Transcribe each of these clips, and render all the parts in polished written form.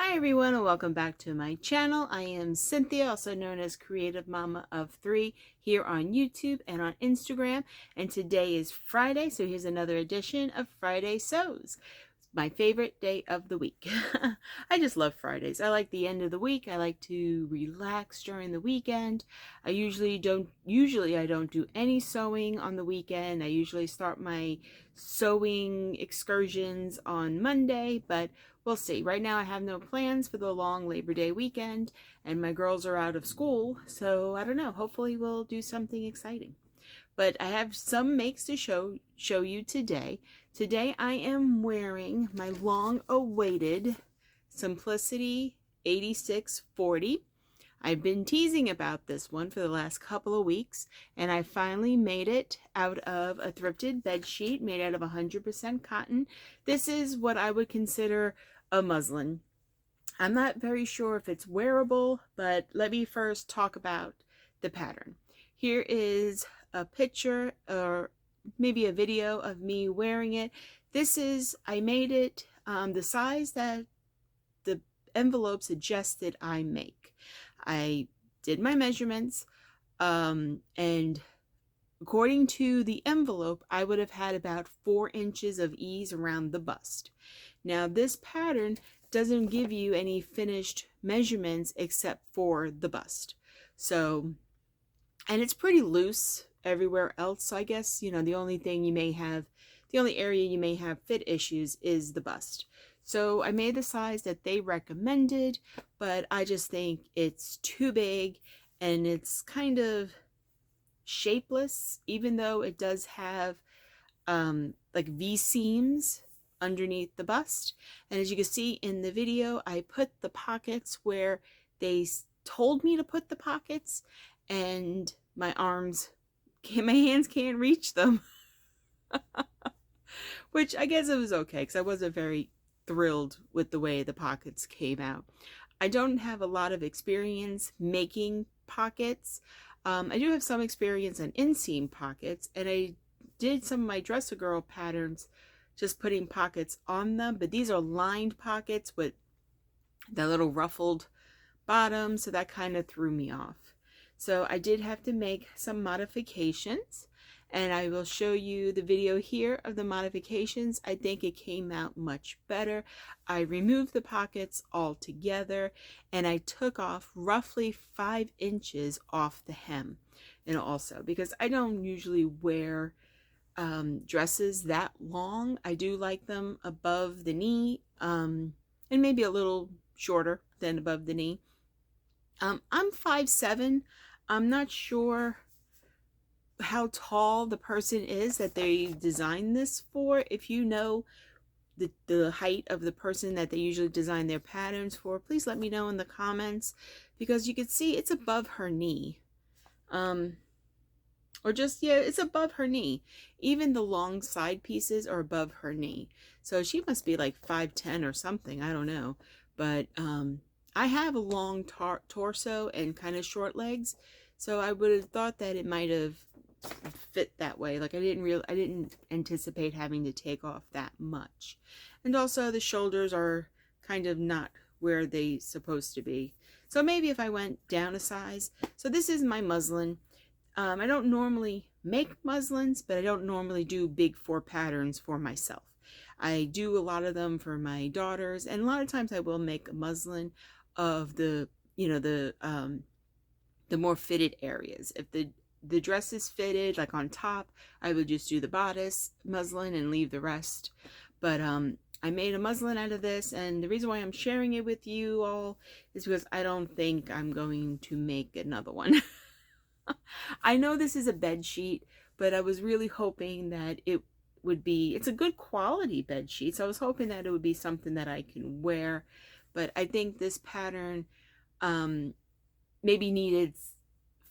Hi everyone, and welcome back to my channel. I am Cynthia, also known as Creative Mama of 3, here on YouTube and on Instagram. And today is Friday, so here's another edition of Friday Sews, my favorite day of the week. I just love Fridays. I like the end of the week. I like to relax during the weekend. I usually don't do any sewing on the weekend. I usually start my sewing excursions on Monday, but we'll see. Right now I have no plans for the long Labor Day weekend, and my girls are out of school, so I don't know. Hopefully we'll do something exciting. But I have some makes to show you today. Today I am wearing my long-awaited Simplicity 8640. I've been teasing about this one for the last couple of weeks, and I finally made it out of a thrifted bed sheet made out of 100% cotton. This is what I would consider a muslin. I'm not very sure if it's wearable, but let me first talk about the pattern. Here is a picture or maybe a video of me wearing it. I made it the size that the envelope suggested I make. I did my measurements, and according to the envelope, I would have had about 4 inches of ease around the bust. Now, this pattern doesn't give you any finished measurements except for the bust. So, and it's pretty loose everywhere else. So I guess, the only area you may have fit issues is the bust. So I made the size that they recommended, but I just think it's too big and it's kind of shapeless, even though it does have like V seams underneath the bust. And as you can see in the video, I put the pockets where they told me to put the pockets, and my hands can't reach them. Which I guess it was okay, because I wasn't very thrilled with the way the pockets came out. I don't have a lot of experience making pockets. I do have some experience on inseam pockets, and I did some of my Dress-A-Girl patterns just putting pockets on them, but these are lined pockets with the little ruffled bottom, so that kind of threw me off. So I did have to make some modifications, and I will show you the video here of the modifications. I think it came out much better. I removed the pockets altogether, and I took off roughly 5 inches off the hem. And also, because I don't usually wear dresses that long, I do like them above the knee, and maybe a little shorter than above the knee. I'm 5'7". I'm not sure how tall the person is that they designed this for. If you know the height of the person that they usually design their patterns for, please let me know in the comments, because you can see it's above her knee. Or just, yeah, it's above her knee. Even the long side pieces are above her knee. So she must be like 5'10" or something, I don't know. But I have a long torso and kind of short legs, so I would have thought that it might have fit that way. Like I didn't anticipate having to take off that much. And also the shoulders are kind of not where they supposed to be. So maybe if I went down a size. So this is my muslin. I don't normally make muslins, but I don't normally do big 4 patterns for myself. I do a lot of them for my daughters, and a lot of times I will make a muslin of the more fitted areas. If the dress is fitted, like on top, I would just do the bodice muslin and leave the rest. But I made a muslin out of this, and the reason why I'm sharing it with you all is because I don't think I'm going to make another one. I know this is a bed sheet, but I was really hoping that it's a good quality bed sheet, so I was hoping that it would be something that I can wear. But I think this pattern maybe needed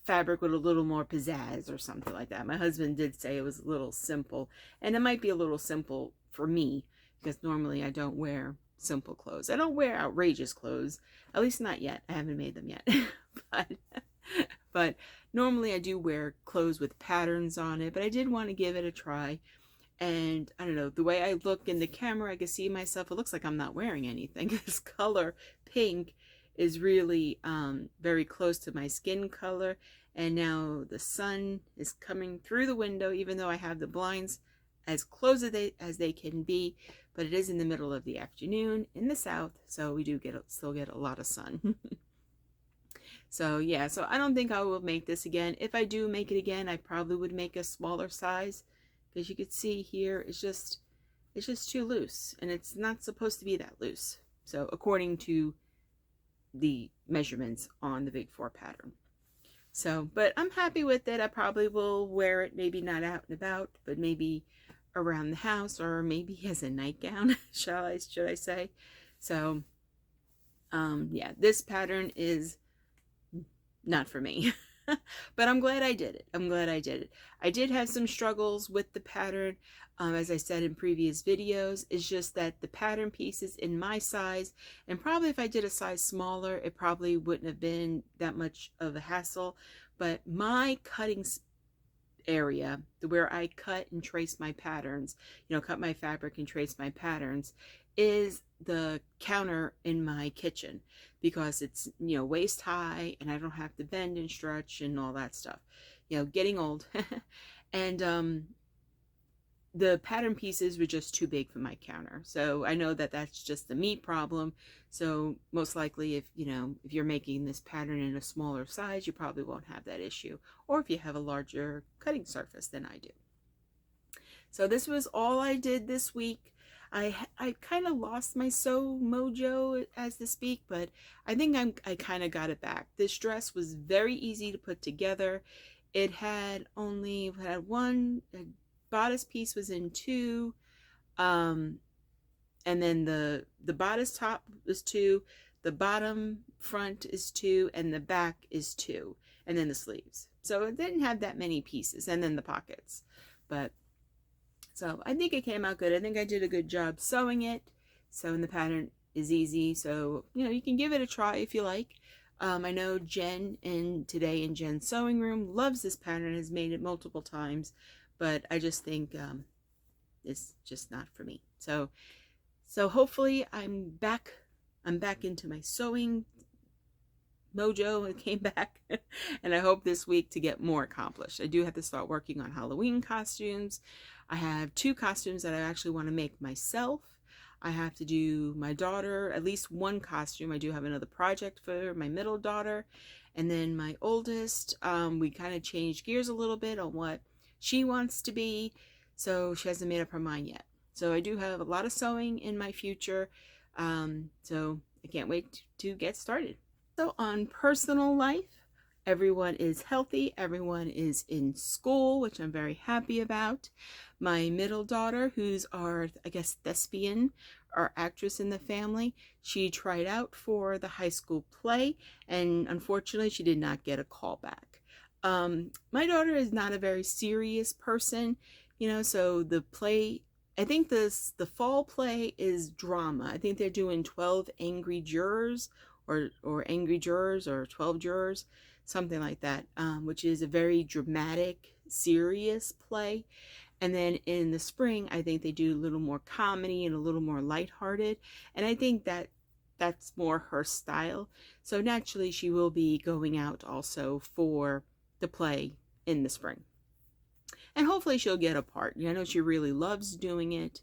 fabric with a little more pizzazz or something like that. My husband did say it was a little simple, and it might be a little simple for me, because normally I don't wear simple clothes. I don't wear outrageous clothes, at least not yet. I haven't made them yet. But normally I do wear clothes with patterns on it, but I did want to give it a try. And I don't know, the way I look in the camera, I can see myself, it looks like I'm not wearing anything. This color, pink, is really very close to my skin color. And now the sun is coming through the window, even though I have the blinds as close as they can be, but it is in the middle of the afternoon in the south, so we do still get a lot of sun. So yeah, so I don't think I will make this again. If I do make it again, I probably would make a smaller size, because you could see here it's just too loose, and it's not supposed to be that loose. So according to the measurements on the Big 4 pattern. So, but I'm happy with it. I probably will wear it, maybe not out and about, but maybe around the house, or maybe as a nightgown, should I say. So, yeah, this pattern is not for me. But I'm glad I did it. I'm glad I did it. I did have some struggles with the pattern, as I said in previous videos. It's just that the pattern pieces in my size, and probably if I did a size smaller, it probably wouldn't have been that much of a hassle. But my cutting area, where I cut and trace my patterns, cut my fabric and trace my patterns, is the counter in my kitchen, because it's waist high, and I don't have to bend and stretch and all that stuff, getting old. And the pattern pieces were just too big for my counter. So I know that that's just a me problem. So most likely, if you're making this pattern in a smaller size, you probably won't have that issue, or if you have a larger cutting surface than I do. So this was all I did this week. I kind of lost my sew mojo, as to speak, but I think I kind of got it back. This dress was very easy to put together. It had one bodice piece was in two, and then the bodice top was two, the bottom front is two, and the back is two, and then the sleeves. So it didn't have that many pieces, and then the pockets. But so I think it came out good. I think I did a good job sewing it. Sewing the pattern is easy, so you can give it a try if you like. I know Jen today in Jen's sewing room loves this pattern, has made it multiple times, but I just think it's just not for me. So hopefully I'm back into my sewing mojo. It came back. And I hope this week to get more accomplished. I do have to start working on Halloween costumes. I have 2 costumes that I actually want to make myself. I have to do my daughter at least one costume. I do have another project for my middle daughter, and then my oldest, we kind of changed gears a little bit on what she wants to be, so she hasn't made up her mind yet. So I do have a lot of sewing in my future, so I can't wait to get started. So on personal life, everyone is healthy, everyone is in school, which I'm very happy about. My middle daughter, who's our, I guess, thespian, our actress in the family, she tried out for the high school play, and unfortunately she did not get a call back. My daughter is not a very serious person, so the play, I think the fall play is drama. I think they're doing 12 Angry Jurors, or Angry Jurors, or 12 Jurors, something like that, which is a very dramatic, serious play. And then in the spring, I think they do a little more comedy and a little more lighthearted, and I think that's more her style. So naturally, she will be going out also for the play in the spring. And hopefully she'll get a part. I know she really loves doing it,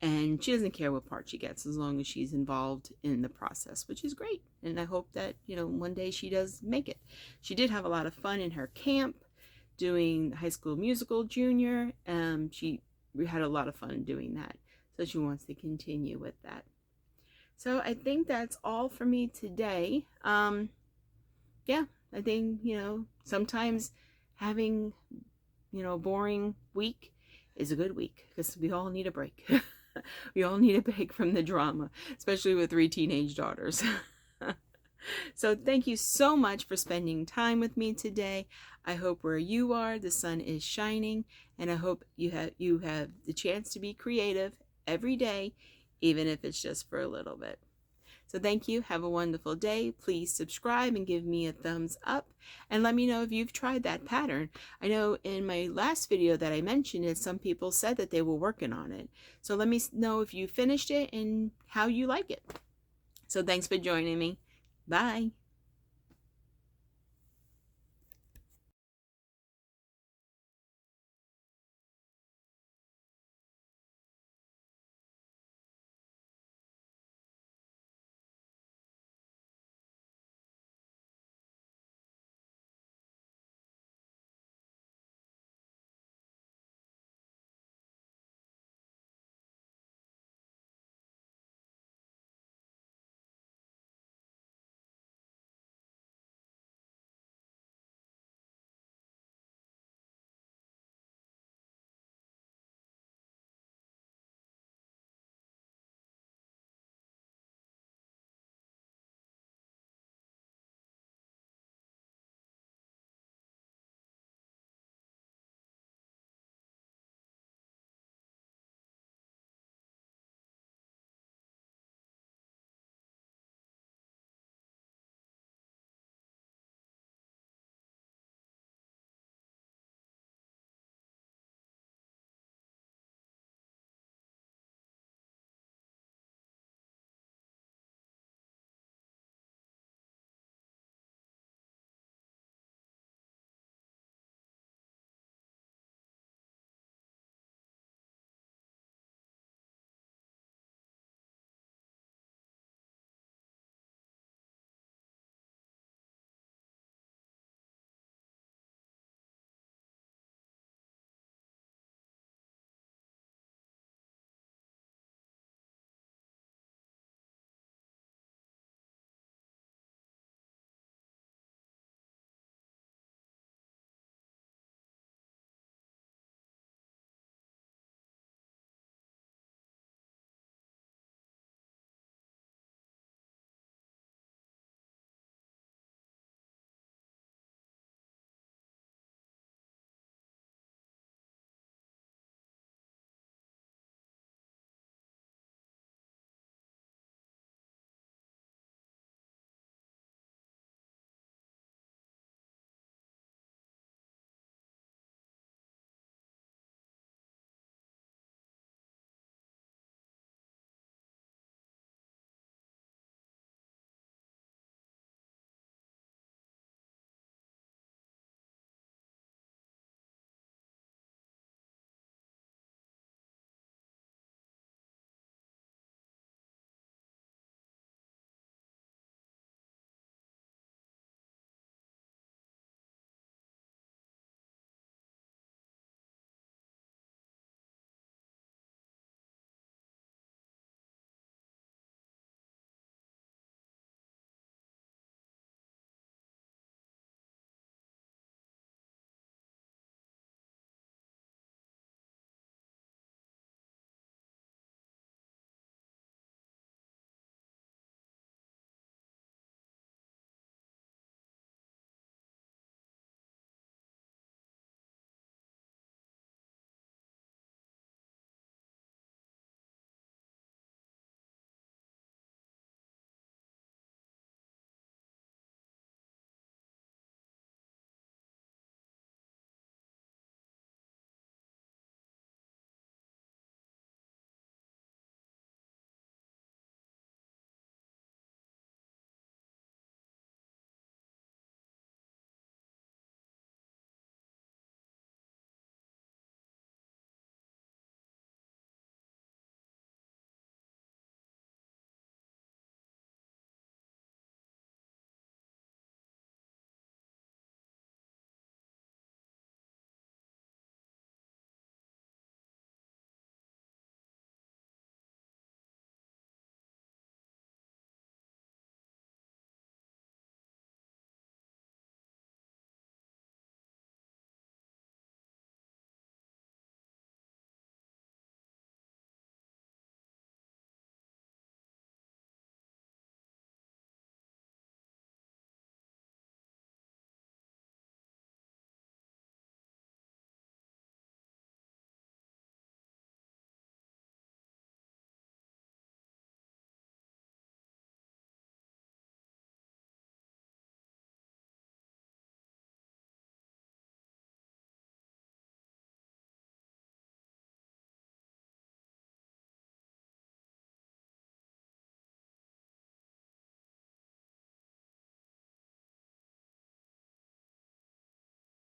and she doesn't care what part she gets as long as she's involved in the process, which is great. And I hope that, one day she does make it. She did have a lot of fun in her camp doing High School Musical Junior. We had a lot of fun doing that. So she wants to continue with that. So I think that's all for me today. Yeah, I think, sometimes having, a boring week is a good week, because we all need a break. We all need a break from the drama, especially with 3 teenage daughters. So thank you so much for spending time with me today. I hope where you are, the sun is shining, and I hope you have the chance to be creative every day, even if it's just for a little bit. So thank you. Have a wonderful day. Please subscribe and give me a thumbs up. And let me know if you've tried that pattern. I know in my last video that I mentioned it, some people said that they were working on it. So let me know if you finished it and how you like it. So thanks for joining me. Bye.